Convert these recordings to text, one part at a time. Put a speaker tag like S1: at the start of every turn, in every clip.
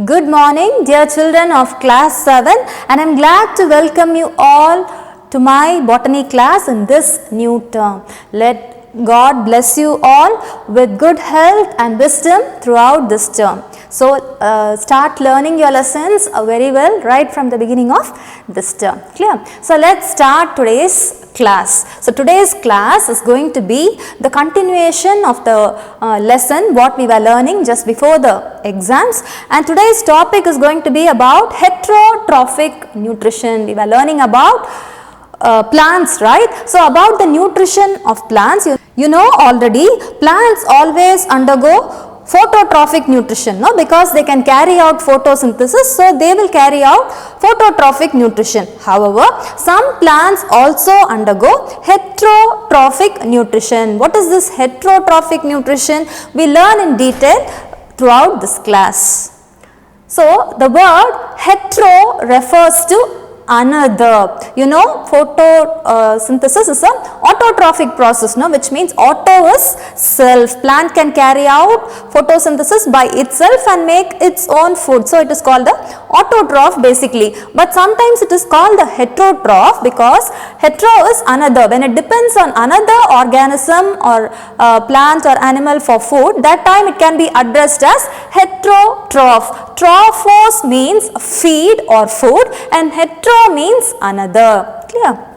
S1: Good morning, dear children of class 7, and I am glad to welcome you all to my botany class in this new term. Let God bless you all with good health and wisdom throughout this term. So, start learning your lessons very well right from the beginning of this term. Clear? So, let's start today's class. So, today's class is going to be the continuation of the lesson what we were learning just before the exams, and today's topic is going to be about heterotrophic nutrition. We were learning about plants, right? So, about the nutrition of plants, you know already plants always undergo phototrophic nutrition, no, because they can carry out photosynthesis, so they will carry out phototrophic nutrition. However, some plants also undergo heterotrophic nutrition. What is this heterotrophic nutrition? We learn in detail throughout this class. So, the word hetero refers to another. You know, photosynthesis is an autotrophic process, no, which means auto is self. Plant can carry out photosynthesis by itself and make its own food. So, it is called the autotroph basically. But sometimes it is called the heterotroph because hetero is another. When it depends on another organism or plant or animal for food, that time it can be addressed as heterotroph. Trophos means feed or food and hetero means another. Clear?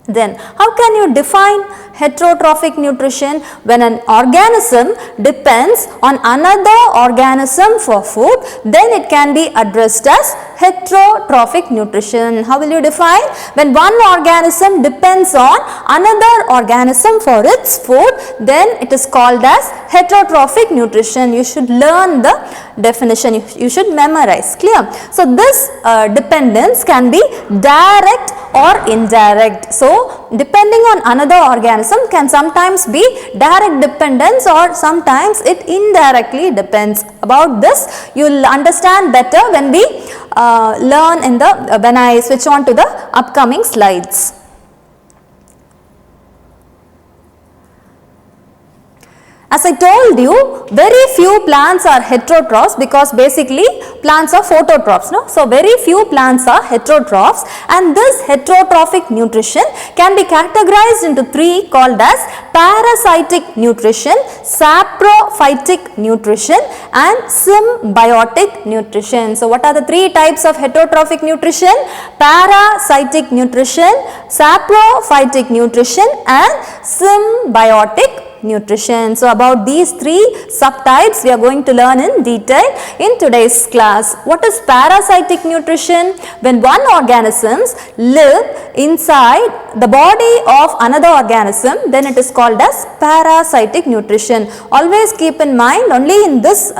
S1: Then, how can you define heterotrophic nutrition? When an organism depends on another organism for food, then it can be addressed as heterotrophic nutrition. How will you define? When one organism depends on another organism for its food, then it is called as heterotrophic nutrition. You should learn the definition, you should memorize. Clear? So, this dependence can be direct or indirect. So, depending on another organism can sometimes be direct dependence or sometimes it indirectly depends. About this you will understand better when we learn in the when I switch on to the upcoming slides. As I told you, very few plants are heterotrophs because basically plants are phototrophs, no? So, very few plants are heterotrophs, and this heterotrophic nutrition can be categorized into three called as parasitic nutrition, saprophytic nutrition and symbiotic nutrition. So, what are the three types of heterotrophic nutrition? Parasitic nutrition, saprophytic nutrition and symbiotic nutrition. So, about these three subtypes we are going to learn in detail in today's class. What is parasitic nutrition? When one organisms live inside the body of another organism, then it is called as parasitic nutrition. Always keep in mind, only in this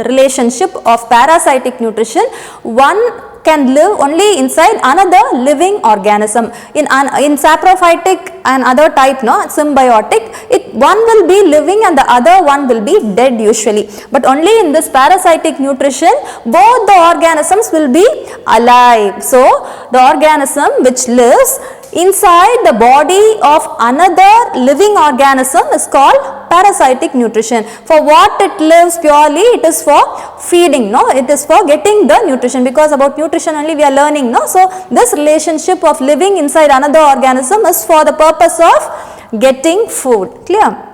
S1: relationship of parasitic nutrition, one can live only inside another living organism. In saprophytic and other type, no, symbiotic, one will be living and the other one will be dead usually. But only in this parasitic nutrition, both the organisms will be alive. So, the organism which lives inside the body of another living organism is called parasitic nutrition. For what it lives purely, it is for feeding, no, it is for getting the nutrition, because about nutrition only we are learning, no. So, this relationship of living inside another organism is for the purpose of getting food. Clear?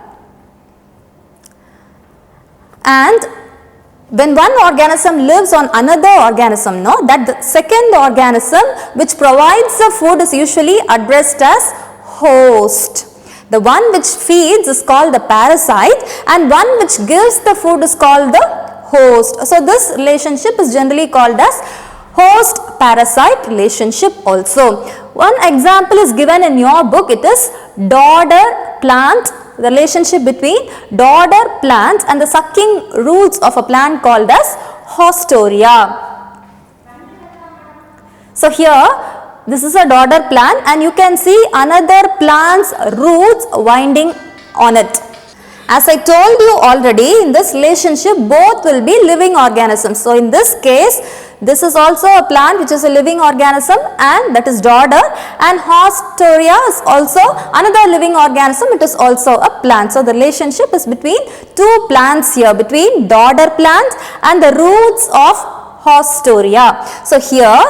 S1: And when one organism lives on another organism, no, that the second organism which provides the food is usually addressed as host. The one which feeds is called the parasite and one which gives the food is called the host. So, this relationship is generally called as host-parasite relationship also. One example is given in your book, it is dodder plant. The relationship between dodder plants and the sucking roots of a plant called as hostoria. So, here this is a dodder plant and you can see another plant's roots winding on it. As I told you already, in this relationship both will be living organisms. So in this case, this is also a plant which is a living organism, and that is daughter, and Hostoria is also another living organism, it is also a plant. So the relationship is between two plants here, between daughter plant and the roots of Hostoria. So here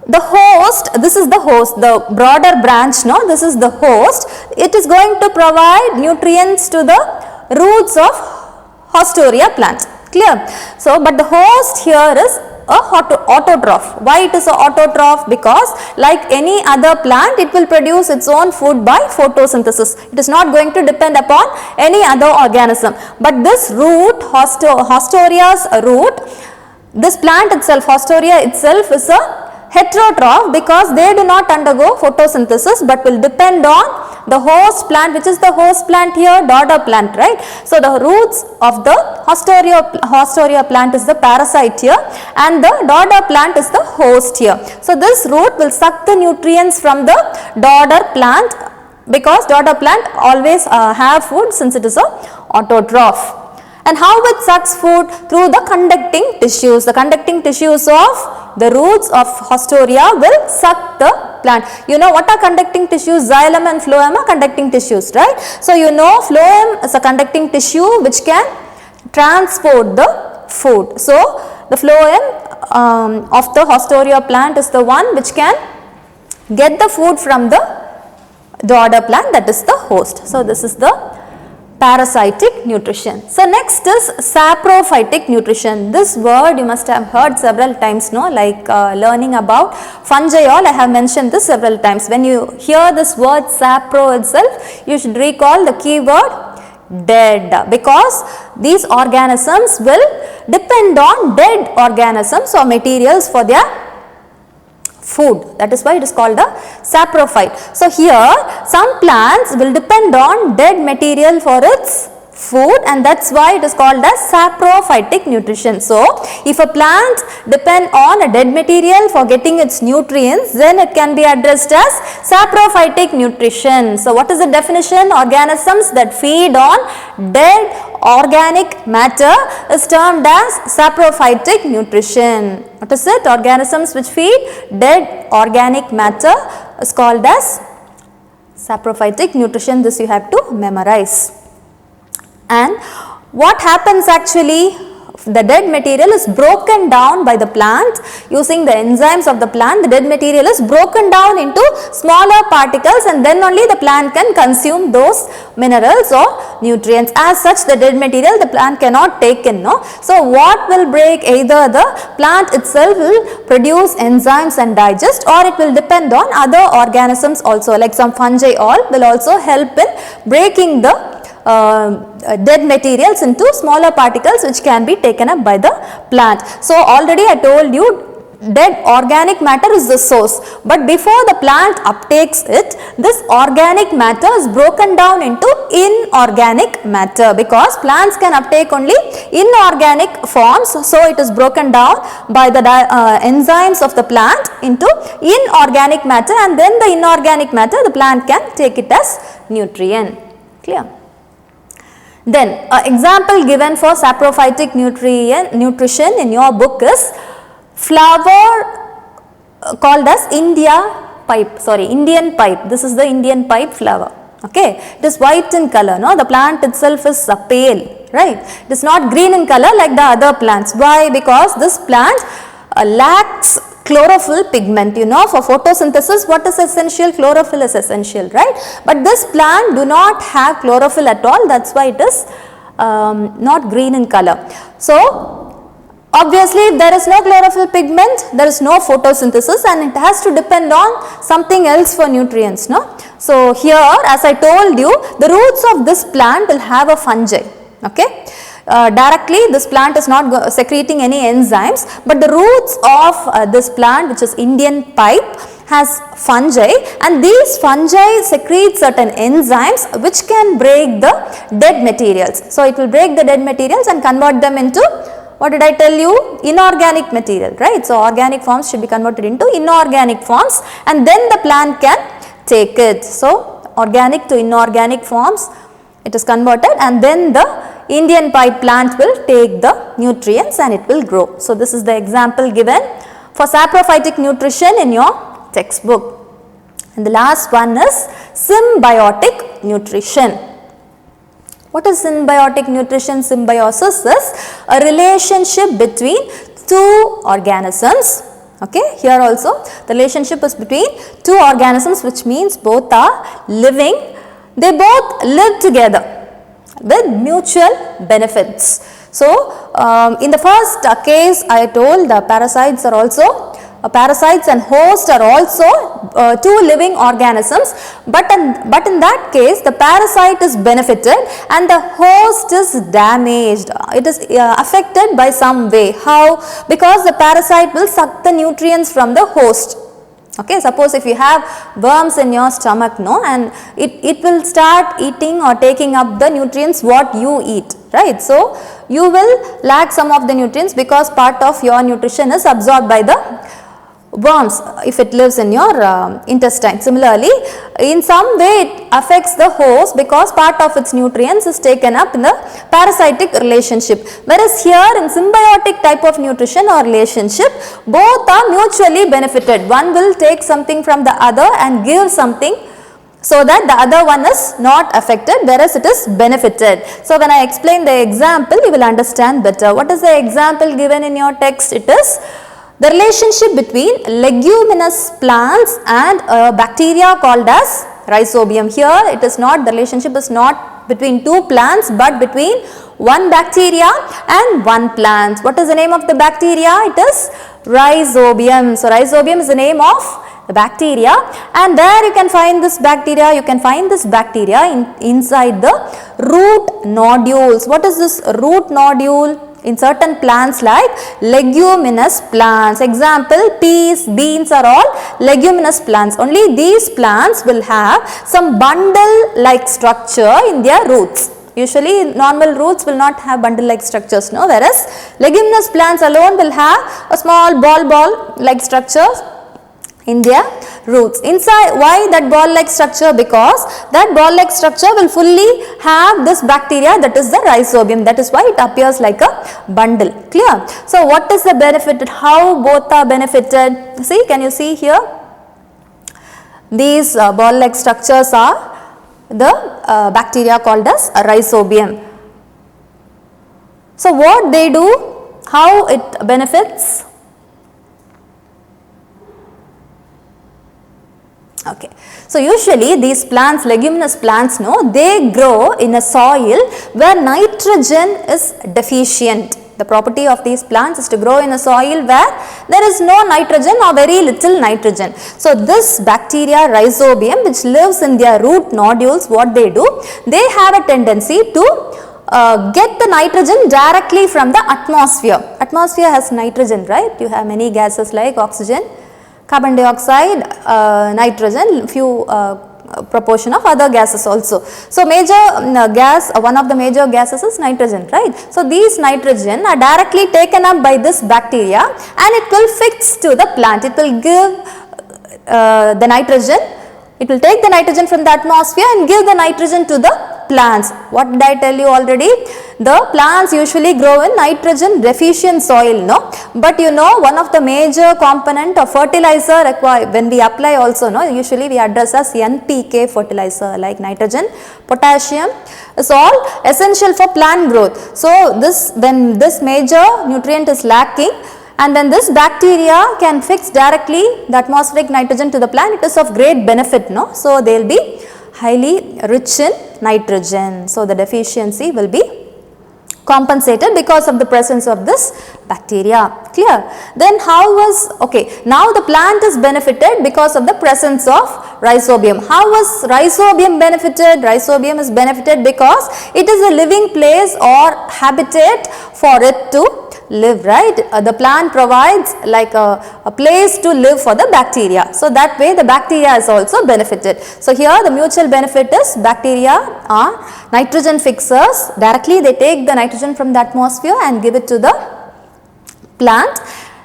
S1: the host, this is the host, the broader branch, no, this is the host. It is going to provide nutrients to the roots of Hostoria plant. Clear? So, but the host here is a autotroph. Why it is a autotroph? Because like any other plant, it will produce its own food by photosynthesis. It is not going to depend upon any other organism. But this root, Hostoria's root, this plant itself, Hostoria itself, is a heterotroph because they do not undergo photosynthesis but will depend on the host plant, which is the host plant here, daughter plant, right? So the roots of the Hostoria plant is the parasite here, and the daughter plant is the host here. So this root will suck the nutrients from the daughter plant, because daughter plant always have food since it is a autotroph. And how it sucks food? Through the conducting tissues. The conducting tissues of the roots of Hostoria will suck the plant. You know what are conducting tissues? Xylem and phloem are conducting tissues, right? So you know phloem is a conducting tissue which can transport the food. So the phloem of the Hostoria plant is the one which can get the food from the daughter plant, that is the host. So this is the parasitic nutrition. So next is saprophytic nutrition. This word you must have heard several times, no? Like learning about fungi all, I have mentioned this several times. When you hear this word sapro itself, you should recall the keyword dead, because these organisms will depend on dead organisms or materials for their food. That is why it is called a saprophyte. So here some plants will depend on dead material for its food, and that's why it is called as saprophytic nutrition. So if a plant depend on a dead material for getting its nutrients, then it can be addressed as saprophytic nutrition. So what is the definition? Organisms that feed on dead organic matter is termed as saprophytic nutrition. What is it? Organisms which feed dead organic matter is called as saprophytic nutrition. This you have to memorize. And what happens actually? The dead material is broken down by the plant using the enzymes of the plant. The dead material is broken down into smaller particles, and then only the plant can consume those minerals or nutrients. As such, the dead material the plant cannot take in, no? So what will break? Either the plant itself will produce enzymes and digest, or it will depend on other organisms also, like some fungi all will also help in breaking the dead materials into smaller particles which can be taken up by the plant. So already I told you, dead organic matter is the source, but before the plant uptakes it, this organic matter is broken down into inorganic matter, because plants can uptake only inorganic forms. So it is broken down by the enzymes of the plant into inorganic matter, and then the inorganic matter the plant can take it as nutrient. Clear? Then example given for saprophytic nutrition in your book is flower called as Indian pipe. This is the Indian pipe flower. Okay, it is white in color. No, the plant itself is pale, right? It is not green in color like the other plants. Why? Because this plant lacks chlorophyll pigment. You know, for photosynthesis what is essential? Chlorophyll is essential, right? But this plant do not have chlorophyll at all. That's why it is not green in color. So obviously if there is no chlorophyll pigment, there is no photosynthesis, and it has to depend on something else for nutrients, no? So here, as I told you, the roots of this plant will have a fungi. Okay. Directly this plant is not secreting any enzymes, but the roots of this plant, which is Indian pipe, has fungi, and these fungi secrete certain enzymes which can break the dead materials. So it will break the dead materials and convert them into, what did I tell you? Inorganic material, right? So organic forms should be converted into inorganic forms, and then the plant can take it. So organic to inorganic forms it is converted, and then the Indian pipe plant will take the nutrients and it will grow. So, this is the example given for saprophytic nutrition in your textbook. And the last one is symbiotic nutrition. What is symbiotic nutrition? Symbiosis is a relationship between two organisms. Okay, here also the relationship is between two organisms, which means both are living. They both live together with mutual benefits. So, in the first case I told the parasites are also parasites and host are also two living organisms, but in that case the parasite is benefited and the host is damaged. It is affected by some way. How? Because the parasite will suck the nutrients from the host. Okay, suppose if you have worms in your stomach, no, and it will start eating or taking up the nutrients what you eat, right? So, you will lack some of the nutrients because part of your nutrition is absorbed by the worms if it lives in your intestine. Similarly, in some way it affects the host because part of its nutrients is taken up in the parasitic relationship. Whereas here in symbiotic type of nutrition or relationship, both are mutually benefited. One will take something from the other and give something, so that the other one is not affected, whereas it is benefited. So, when I explain the example, you will understand better. What is the example given in your text? It is the relationship between leguminous plants and a bacteria called as rhizobium. Here it is not, the relationship is not between two plants, but between one bacteria and one plant. What is the name of the bacteria? It is rhizobium. So, rhizobium is the name of the bacteria, and there you can find this bacteria. You can find this bacteria inside the root nodules. What is this root nodule? In certain plants like leguminous plants, example peas, beans are all leguminous plants. Only these plants will have some bundle like structure in their roots. Usually normal roots will not have bundle like structures, no, whereas leguminous plants alone will have a small ball like structures in their roots. Inside, why that ball like structure? Because that ball like structure will fully have this bacteria, that is the rhizobium. That is why it appears like a bundle. Clear? So, what is the benefit? How both are benefited? See, can you see here? These ball like structures are the bacteria called as rhizobium. So, what they do? How it benefits? Okay. So, usually these plants, leguminous plants, no, they grow in a soil where nitrogen is deficient. The property of these plants is to grow in a soil where there is no nitrogen or very little nitrogen. So, this bacteria rhizobium, which lives in their root nodules, what they do? They have a tendency to get the nitrogen directly from the atmosphere. Atmosphere has nitrogen, right? You have many gases like oxygen, carbon dioxide, nitrogen, few proportion of other gases also. So, major gas, one of the major gases is nitrogen, right. So, these nitrogen are directly taken up by this bacteria and it will fix to the plant. It will give the nitrogen, it will take the nitrogen from the atmosphere and give the nitrogen to the plants. What did I tell you already? The plants usually grow in nitrogen deficient soil, no, but you know one of the major component of fertilizer required when we apply also, no, usually we address as NPK fertilizer like nitrogen, potassium is all essential for plant growth. So, this when this major nutrient is lacking and then this bacteria can fix directly the atmospheric nitrogen to the plant, it is of great benefit, no. So, they will be highly rich in nitrogen. So, the deficiency will be compensated because of the presence of this bacteria. Clear? Then how was, okay, now the plant is benefited because of the presence of rhizobium. How was rhizobium benefited? Rhizobium is benefited because it is a living place or habitat for it to live, right. The plant provides like a place to live for the bacteria. So, that way the bacteria is also benefited. So, here the mutual benefit is bacteria are nitrogen fixers, directly they take the nitrogen from the atmosphere and give it to the plant.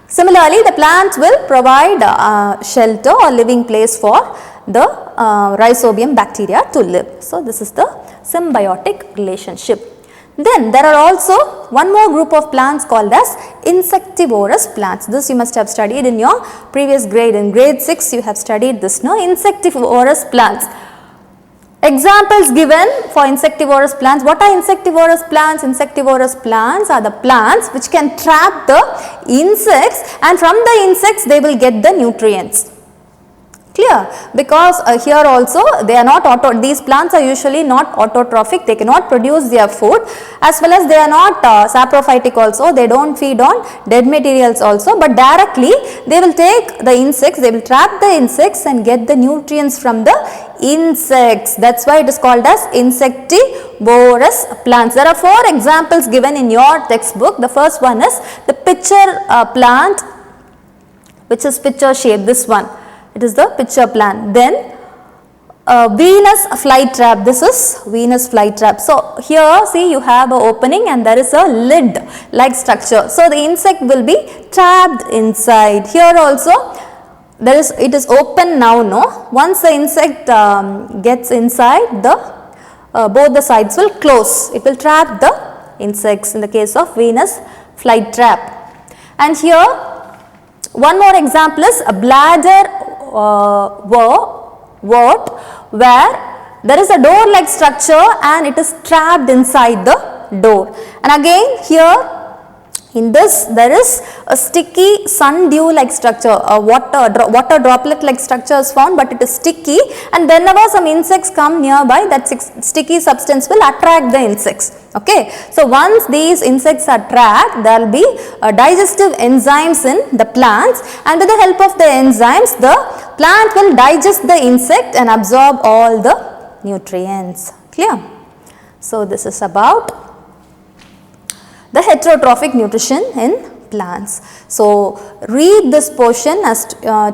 S1: Similarly, the plant will provide shelter or living place for the rhizobium bacteria to live. So, this is the symbiotic relationship. Then there are also one more group of plants called as insectivorous plants. This you must have studied in your previous grade. In grade 6 you have studied this, no? Insectivorous plants. Examples given for insectivorous plants. What are insectivorous plants? Insectivorous plants are the plants which can trap the insects, and from the insects they will get the nutrients. Clear? Because here also they are not these plants are usually not autotrophic, they cannot produce their food, as well as they are not saprophytic also, they do not feed on dead materials also, but directly they will take the insects, they will trap the insects and get the nutrients from the insects. That is why it is called as insectivorous plants. There are 4 examples given in your textbook. The first one is the pitcher plant, which is pitcher shape, this one. It is the pitcher plant. Then Venus flytrap, this is Venus flytrap. So, here see you have an opening and there is a lid like structure. So, the insect will be trapped inside. Here also it is open now, no? Once the insect gets inside, both the sides will close. It will trap the insects in the case of Venus flytrap. And here one more example is a bladder wort, where there is a door like structure and it is trapped inside the door. And again here in this there is a sticky sundew like structure, a water droplet like structure is found, but it is sticky, and whenever some insects come nearby, that sticky substance will attract the insects. Okay. So, once these insects are trapped, there will be digestive enzymes in the plants, and with the help of the enzymes the plant will digest the insect and absorb all the nutrients. Clear? So, this is about the heterotrophic nutrition in plants. So, read this portion as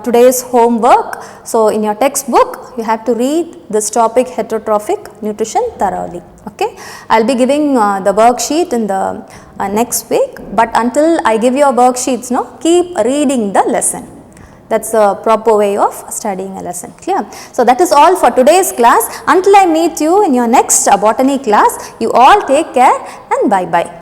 S1: today's homework. So, in your textbook you have to read this topic heterotrophic nutrition thoroughly. Okay. I will be giving the worksheet in the next week, but until I give you a worksheets, no, keep reading the lesson. That is the proper way of studying a lesson. Clear? So, that is all for today's class. Until I meet you in your next botany class, you all take care and bye bye.